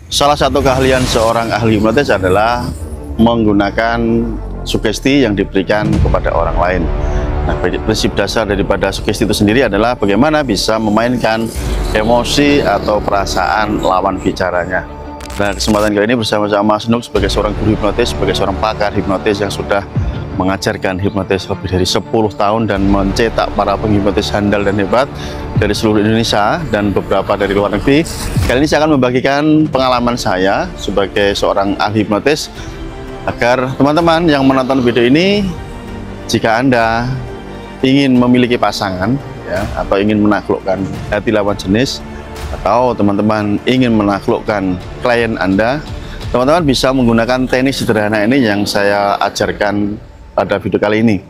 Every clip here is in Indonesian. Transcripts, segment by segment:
Salah satu keahlian seorang ahli hipnotis adalah menggunakan sugesti yang diberikan kepada orang lain. Nah, prinsip dasar daripada sugesti itu sendiri adalah bagaimana bisa memainkan emosi atau perasaan lawan bicaranya. Nah, kesempatan kali ini bersama-sama Mas Nuk sebagai seorang guru hipnotis, sebagai seorang pakar hipnotis yang sudah mengajarkan hipnotis lebih dari 10 tahun dan mencetak para penghipnotis handal dan hebat dari seluruh Indonesia dan beberapa dari luar negeri. Kali ini saya akan membagikan pengalaman saya sebagai seorang ahli hipnotis agar teman-teman yang menonton video ini, jika Anda ingin memiliki pasangan ya, atau ingin menaklukkan hati lawan jenis, atau teman-teman ingin menaklukkan klien Anda, teman-teman bisa menggunakan teknik sederhana ini yang saya ajarkan pada video kali ini.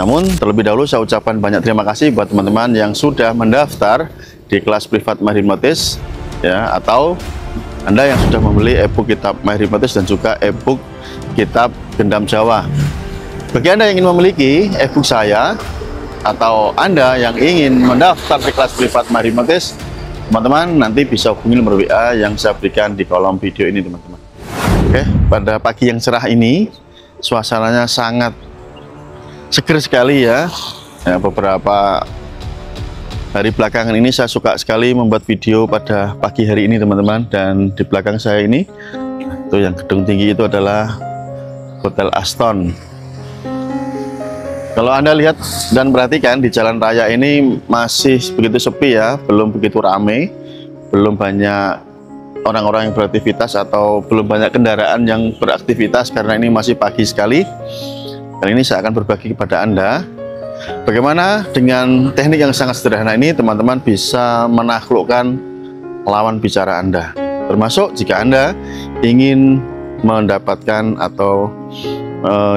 Namun terlebih dahulu saya ucapkan banyak terima kasih buat teman-teman yang sudah mendaftar di kelas privat Mahir Hipnotis ya, atau Anda yang sudah membeli e-book kitab Mahir Hipnotis dan juga e-book kitab Gendam Jawa. Bagi Anda yang ingin memiliki e-book saya atau Anda yang ingin mendaftar di kelas privat Mahir Hipnotis, teman-teman nanti bisa hubungi nomor WA yang saya berikan di kolom video ini, teman-teman. Oke, pada pagi yang cerah ini suasananya sangat seger sekali ya. Beberapa hari belakangan ini saya suka sekali membuat video pada pagi hari ini, teman-teman. Dan di belakang saya ini, itu yang gedung tinggi itu adalah Hotel Aston. Kalau Anda lihat dan perhatikan di jalan raya ini masih begitu sepi ya, belum begitu ramai, belum banyak orang-orang yang beraktivitas atau belum banyak kendaraan yang beraktivitas karena ini masih pagi sekali. Kali ini saya akan berbagi kepada Anda bagaimana dengan teknik yang sangat sederhana ini teman-teman bisa menaklukkan lawan bicara Anda. Termasuk jika Anda ingin mendapatkan atau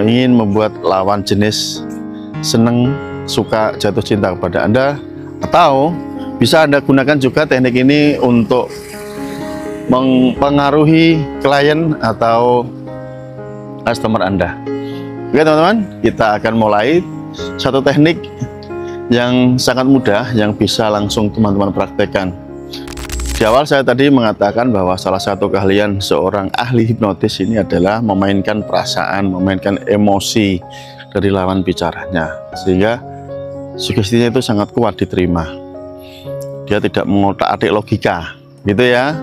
ingin membuat lawan jenis senang, suka, jatuh cinta kepada Anda, atau bisa Anda gunakan juga teknik ini untuk mempengaruhi klien atau customer Anda. Oke teman-teman, kita akan mulai satu teknik yang sangat mudah yang bisa langsung teman-teman praktekkan. Di awal saya tadi mengatakan bahwa salah satu keahlian seorang ahli hipnotis ini adalah memainkan perasaan, memainkan emosi dari lawan bicaranya, sehingga sugestinya itu sangat kuat diterima. Dia tidak mengotak-atik logika gitu ya,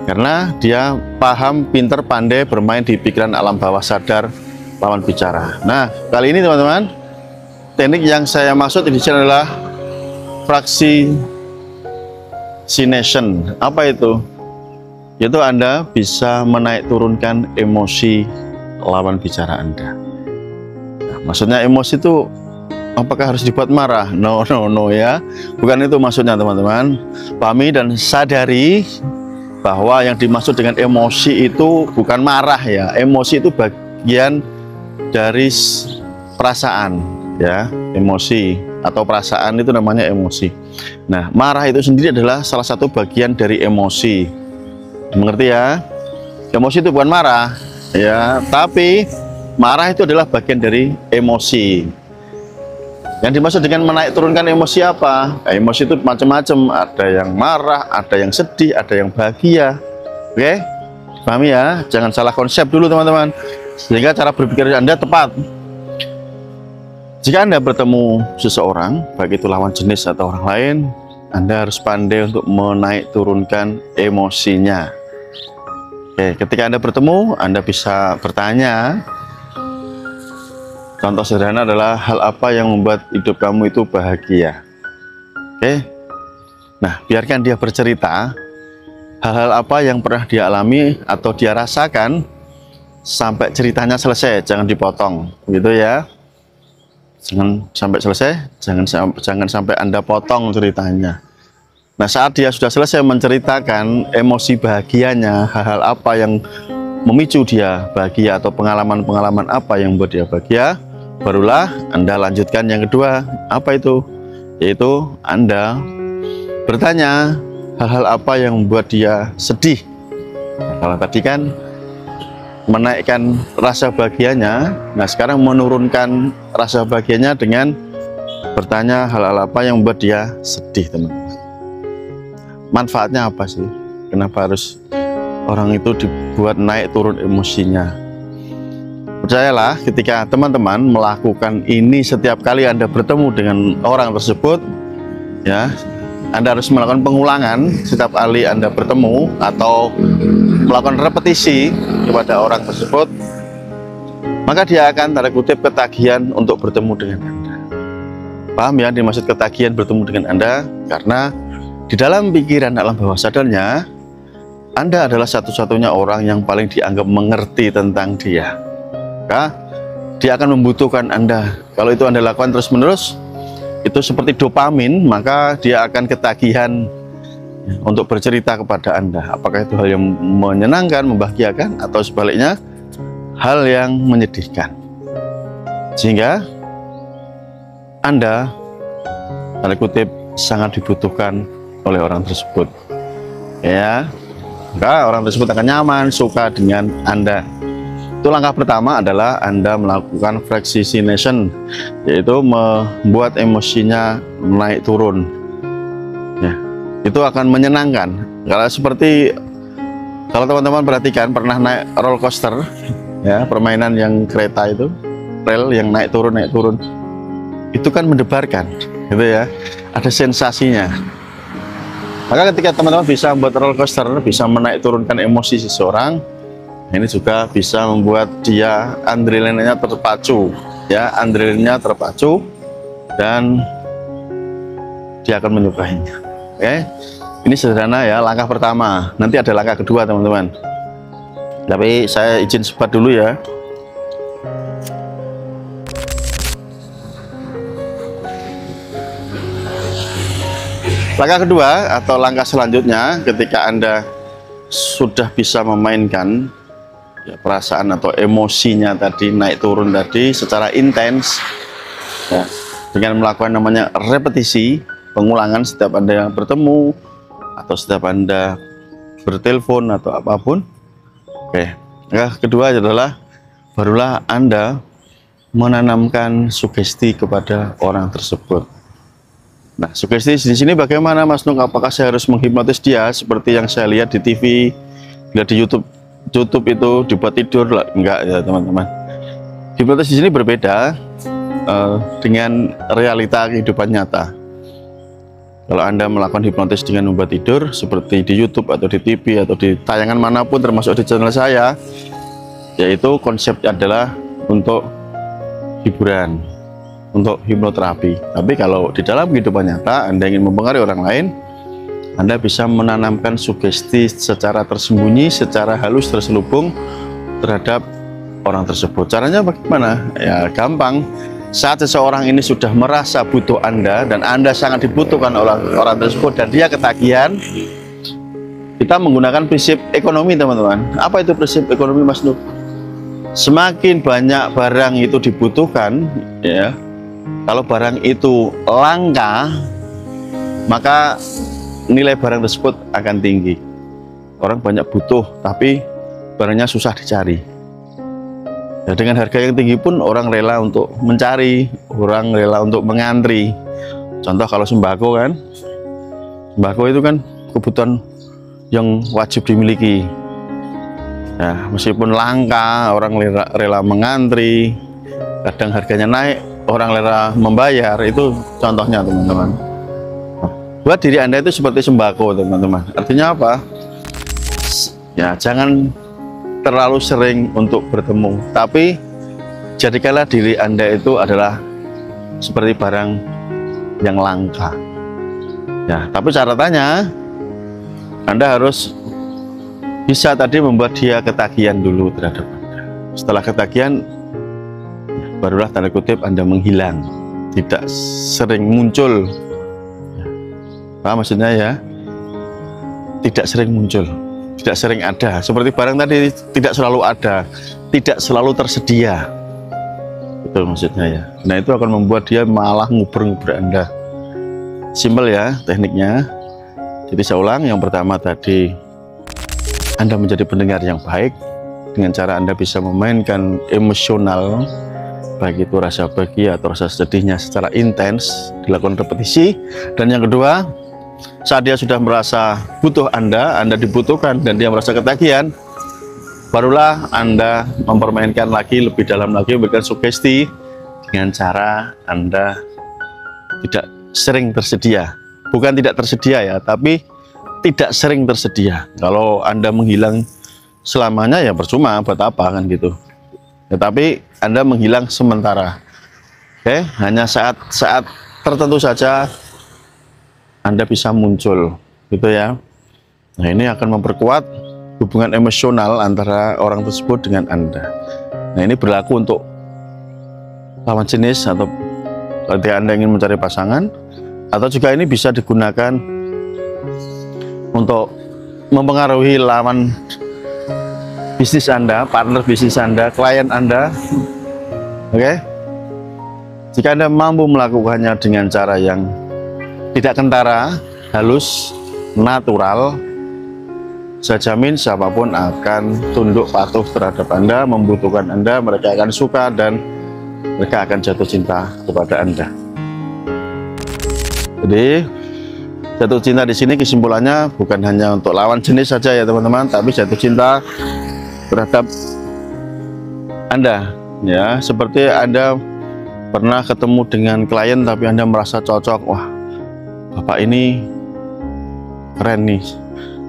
karena dia paham, pinter, pandai bermain di pikiran alam bawah sadar lawan bicara. Nah, kali ini teman-teman, teknik yang saya maksud di sini adalah fractionation. Apa itu? Yaitu Anda bisa menaik turunkan emosi lawan bicara Anda. Nah, maksudnya emosi itu apakah harus dibuat marah? No ya. Bukan itu maksudnya teman-teman. Pahami dan sadari bahwa yang dimaksud dengan emosi itu bukan marah ya. Emosi itu bagian dari perasaan ya. Emosi atau perasaan itu namanya emosi. Nah, marah itu sendiri adalah salah satu bagian dari emosi. Mengerti ya? Emosi itu bukan marah ya, tapi marah itu adalah bagian dari emosi. Yang dimaksud dengan menaik turunkan emosi apa? Nah, emosi itu macam-macam, ada yang marah, ada yang sedih, ada yang bahagia. Oke, pahami ya? Jangan salah konsep dulu teman-teman, sehingga cara berpikir Anda tepat. Jika Anda bertemu seseorang, baik itu lawan jenis atau orang lain, Anda harus pandai untuk menaik turunkan emosinya. Oke, ketika Anda bertemu, Anda bisa bertanya. Contoh sederhana adalah hal apa yang membuat hidup kamu itu bahagia. Oke. Nah, biarkan dia bercerita hal-hal apa yang pernah dia alami atau dia rasakan sampai ceritanya selesai, jangan dipotong, gitu ya. Jangan sampai selesai, jangan sampai Anda potong ceritanya. Nah, saat dia sudah selesai menceritakan emosi bahagianya, hal-hal apa yang memicu dia bahagia atau pengalaman-pengalaman apa yang membuat dia bahagia, barulah Anda lanjutkan yang kedua. Apa itu? Yaitu Anda bertanya hal-hal apa yang membuat dia sedih. Kalau tadi kan menaikkan rasa bahagianya, nah sekarang menurunkan rasa bahagianya dengan bertanya hal-hal apa yang membuat dia sedih, teman-teman. Manfaatnya apa sih? Kenapa harus orang itu dibuat naik turun emosinya. Percayalah, ketika teman-teman melakukan ini setiap kali Anda bertemu dengan orang tersebut, ya, Anda harus melakukan pengulangan setiap kali Anda bertemu atau melakukan repetisi kepada orang tersebut, maka dia akan tanda kutip ketagihan untuk bertemu dengan Anda. Paham ya, dimaksud ketagihan bertemu dengan Anda? Karena di dalam pikiran, alam bawah sadarnya, Anda adalah satu-satunya orang yang paling dianggap mengerti tentang dia. Maka dia akan membutuhkan Anda. Kalau itu Anda lakukan terus-menerus, itu seperti dopamin, maka dia akan ketagihan untuk bercerita kepada Anda. Apakah itu hal yang menyenangkan, membahagiakan, atau sebaliknya hal yang menyedihkan. Sehingga Anda, tanda kutip, sangat dibutuhkan oleh orang tersebut. Ya, maka orang tersebut akan nyaman, suka dengan Anda. Itu langkah pertama adalah Anda melakukan fractionation, yaitu membuat emosinya naik turun. Ya, itu akan menyenangkan. Kalau teman-teman perhatikan, pernah naik roller coaster, ya, permainan yang kereta itu, rel yang naik turun, itu kan mendebarkan, gitu ya, ada sensasinya. Maka ketika teman-teman bisa membuat roller coaster, bisa menaik turunkan emosi seseorang, ini juga bisa membuat dia adrenalinnya terpacu, ya, adrenalinnya terpacu, dan dia akan menyukainya. Oke, ini sederhana ya, langkah pertama. Nanti ada langkah kedua, teman-teman. Tapi saya izin sempat dulu ya. Langkah kedua atau langkah selanjutnya, ketika Anda sudah bisa memainkan, ya, perasaan atau emosinya tadi naik turun tadi secara intens, ya, dengan melakukan namanya repetisi, pengulangan setiap Anda bertemu atau setiap Anda bertelepon atau apapun. Oke, yang kedua adalah barulah Anda menanamkan sugesti kepada orang tersebut. Nah, sugesti di sini bagaimana, Mas Nuk? Apakah saya harus menghipnotis dia seperti yang saya lihat di TV, lihat di YouTube itu dibuat tidur? Enggak ya, teman-teman. Hipnotis di sini berbeda dengan realita kehidupan nyata. Kalau Anda melakukan hipnotis dengan membuat tidur seperti di YouTube atau di TV atau di tayangan manapun, termasuk di channel saya, yaitu konsepnya adalah untuk hiburan, untuk hipnoterapi. Tapi kalau di dalam kehidupan nyata Anda ingin mempengaruhi orang lain, Anda bisa menanamkan sugesti secara tersembunyi, secara halus terselubung terhadap orang tersebut. Caranya bagaimana? Ya gampang. Saat seseorang ini sudah merasa butuh Anda dan Anda sangat dibutuhkan oleh orang tersebut dan dia ketagihan, kita menggunakan prinsip ekonomi, teman-teman. Apa itu prinsip ekonomi, Mas Nur? Semakin banyak barang itu dibutuhkan, ya, kalau barang itu langka, maka nilai barang tersebut akan tinggi. Orang banyak butuh, tapi barangnya susah dicari. Ya, dengan harga yang tinggi pun orang rela untuk mencari, orang rela untuk mengantri. Contoh kalau sembako kan, sembako itu kan kebutuhan yang wajib dimiliki. Ya, meskipun langka, orang rela mengantri, kadang harganya naik, orang rela membayar. Itu contohnya, teman-teman. Buat diri Anda itu seperti sembako, teman-teman. Artinya apa? Ya, jangan terlalu sering untuk bertemu, tapi jadikanlah diri Anda itu adalah seperti barang yang langka. Ya, tapi catatannya Anda harus bisa tadi membuat dia ketagihan dulu terhadap Anda. Setelah ketagihan, barulah tanda kutip Anda menghilang, tidak sering muncul. Apa maksudnya ya? Tidak sering muncul, tidak sering ada. Seperti barang tadi tidak selalu ada, tidak selalu tersedia. Itu maksudnya ya. Nah, itu akan membuat dia malah nguber-nguber Anda. Simpel ya tekniknya. Jadi saya ulang, yang pertama tadi, Anda menjadi pendengar yang baik dengan cara Anda bisa memainkan emosional, baik itu rasa bahagia atau rasa sedihnya secara intens, dilakukan repetisi. Dan yang kedua, saat dia sudah merasa butuh Anda dibutuhkan, dan dia merasa ketagihan, barulah Anda mempermainkan lagi, lebih dalam lagi, memberikan sugesti dengan cara Anda tidak sering tersedia. Bukan tidak tersedia ya, tapi tidak sering tersedia. Kalau Anda menghilang selamanya ya percuma, buat apa kan gitu. Tetapi Anda menghilang sementara. Oke, hanya saat tertentu saja Anda bisa muncul, gitu ya. Nah, ini akan memperkuat hubungan emosional antara orang tersebut dengan Anda. Nah, ini berlaku untuk lawan jenis, atau ketika Anda ingin mencari pasangan, atau juga ini bisa digunakan untuk mempengaruhi lawan bisnis Anda, partner bisnis Anda, klien Anda. Oke? Jika Anda mampu melakukannya dengan cara yang tidak kentara, halus, natural, saya jamin siapapun akan tunduk patuh terhadap Anda, membutuhkan Anda, mereka akan suka, dan mereka akan jatuh cinta kepada Anda. Jadi jatuh cinta di sini kesimpulannya bukan hanya untuk lawan jenis saja ya teman-teman, tapi jatuh cinta terhadap Anda. Ya, seperti Anda pernah ketemu dengan klien tapi Anda merasa cocok, wah bapak ini keren nih,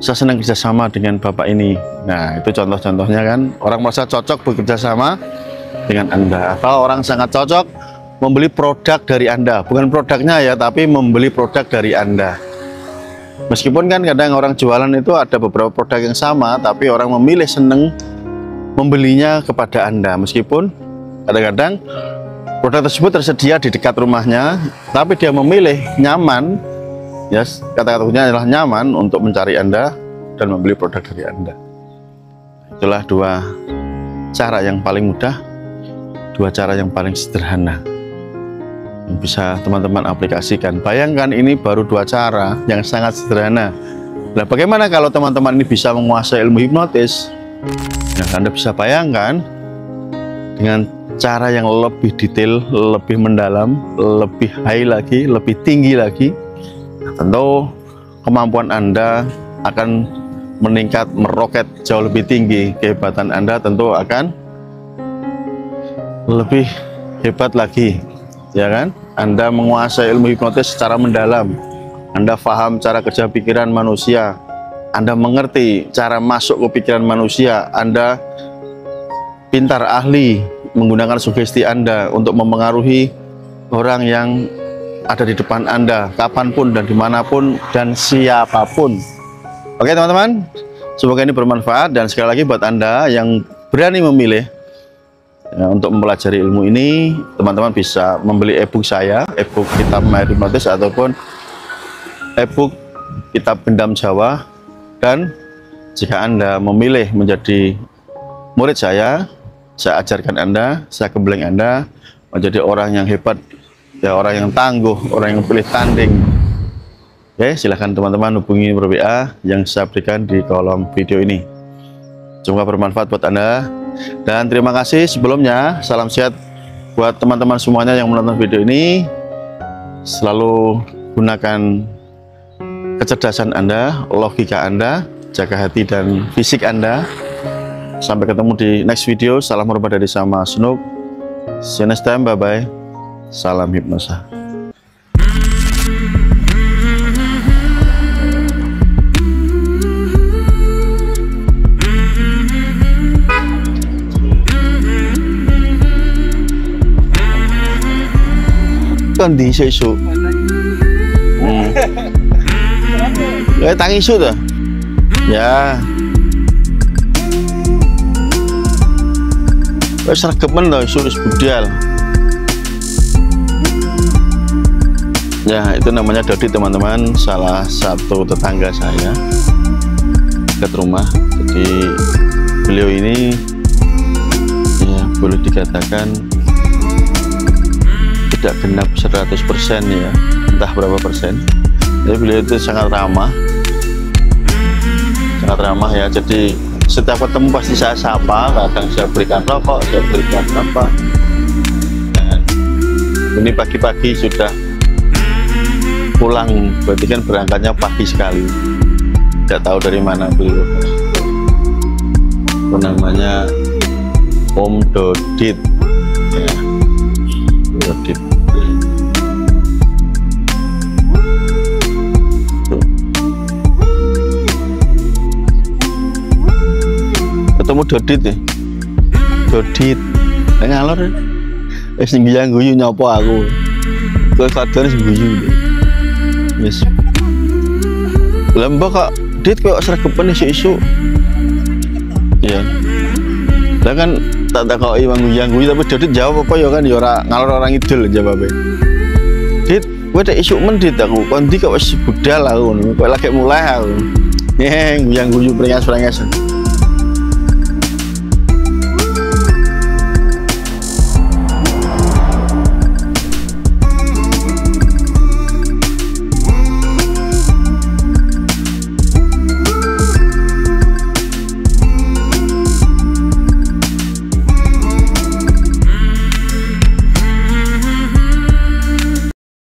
saya senang kerjasama dengan bapak ini. Nah, itu contoh-contohnya kan, orang merasa cocok bekerja sama dengan Anda, atau orang sangat cocok membeli produk dari Anda, bukan produknya ya, tapi membeli produk dari Anda. Meskipun kan kadang orang jualan itu ada beberapa produk yang sama, tapi orang memilih seneng membelinya kepada Anda, meskipun kadang-kadang produk tersebut tersedia di dekat rumahnya, tapi dia memilih nyaman, ya, kata-kata kuncinya adalah nyaman untuk mencari Anda dan membeli produk dari Anda. Itulah dua cara yang paling mudah, dua cara yang paling sederhana yang bisa teman-teman aplikasikan. Bayangkan ini baru dua cara yang sangat sederhana. Nah, bagaimana kalau teman-teman ini bisa menguasai ilmu hipnotis? Nah, Anda bisa bayangkan dengan cara yang lebih detail, lebih mendalam, lebih high lagi, lebih tinggi lagi. Tentu kemampuan Anda akan meningkat, meroket jauh lebih tinggi. Kehebatan Anda tentu akan lebih hebat lagi, ya kan? Anda menguasai ilmu hipnotis secara mendalam, Anda paham cara kerja pikiran manusia, Anda mengerti cara masuk ke pikiran manusia, Anda pintar, ahli menggunakan sugesti Anda untuk mempengaruhi orang yang ada di depan Anda, kapanpun dan dimanapun dan siapapun. Oke teman-teman, semoga ini bermanfaat, dan sekali lagi buat Anda yang berani memilih ya, untuk mempelajari ilmu ini, teman-teman bisa membeli ebook saya, ebook Kitab Mahir Hipnotis, ataupun ebook Kitab Gendam Jawa. Dan jika Anda memilih menjadi murid saya ajarkan Anda, saya gembleng Anda menjadi orang yang hebat, ya, orang yang tangguh, orang yang pilih tanding. Oke, silahkan teman-teman hubungi nomor WA yang saya berikan di kolom video ini. Semoga bermanfaat buat Anda, dan terima kasih sebelumnya. Salam sehat buat teman-teman semuanya yang menonton video ini. Selalu gunakan kecerdasan Anda, logika Anda, jaga hati dan fisik Anda. Sampai ketemu di next video. Salam hormat dari Sama Snook. See you next time. Bye bye. Salam hipnosa. Kan di isu. Tangi isu tuh. Ya. Sergemen loh, isu budal. Ya, itu namanya Dodi teman-teman, salah satu tetangga saya dekat rumah. Jadi beliau ini ya boleh dikatakan tidak genap 100% ya, entah berapa persen. Jadi beliau itu sangat ramah ya. Jadi setiap ketemu pasti saya sapa, kadang saya berikan rokok, saya berikan apa. Dan ini pagi-pagi sudah pulang, berarti kan berangkatnya pagi sekali. Tidak tahu dari mana beliau. Namanya Om Dodit ya. Dodit. Ketemu Dodit ya. Dodit ngalor wis guyu nyapa aku. Terus kadang guyu. Wis. Lembah kok Dit kok sregepen isu-isu. Ya. Lah kan tak takoki guyu tapi Dodit jawab apa ya kan ya ora ngalor orang idul jawabnya. Dit, kowe tak isu mendit aku. Kon ndi kok wis budal aku ngono. Kok lagi mulai aku. Guyu-guyu prengas-prengas.